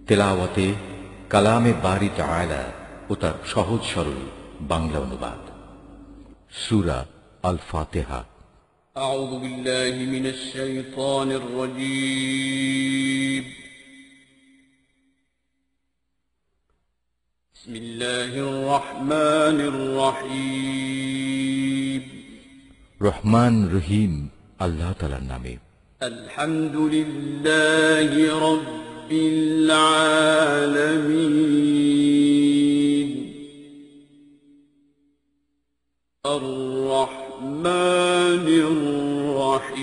তেলাওয়াতে কালামে বারি তাআলা ও তার সহজ সরল বাংলা অনুবাদ। সূরা আল ফাতিহা। أعوذ بالله من الشيطان الرجيم. بسم الله الرحمن الرحيم. রহমান রহিম আল্লাহ তাআলার নামে। الحمد لله رب العالمين. الرحمن الرحيم.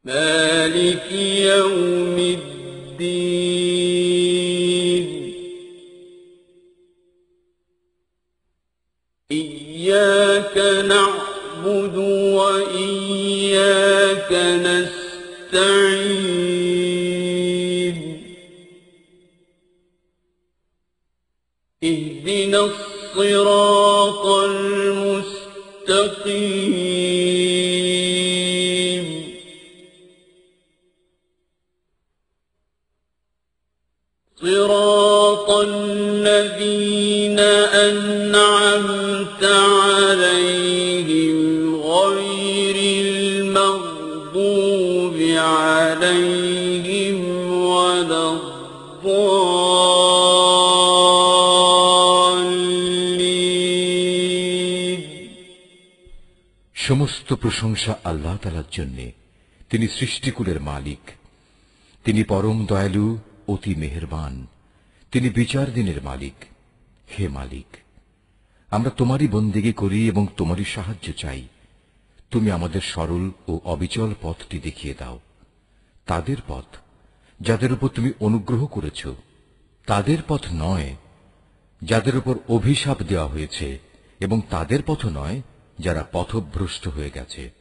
مالك يوم الدين. إياك نعبد وإياك نستعين. اهدنا الصراط المستقيم. صراط الذين أنعمت عليهم غير المغضوب عليهم ولا الضالين. সমস্ত প্রশংসা আল্লাহ তাআলার জন্য। তিনি সৃষ্টিকুলের মালিক। তিনি পরম দয়ালু, অতি মেহেরবান। তিনি বিচার দিনের মালিক। হে মালিক, আমরা তোমারই বন্দেগী করি এবং তোমারই সাহায্য চাই। তুমি আমাদের সরল ও অবিচল পথটি দেখিয়ে দাও। তাদের পথ যাদের উপর তুমি অনুগ্রহ করেছ, তাদের পথ নয় যাদের উপর অভিশাপ দেওয়া হয়েছে, এবং তাদের পথ নয় যারা পথভ্রষ্ট হয়ে গেছে।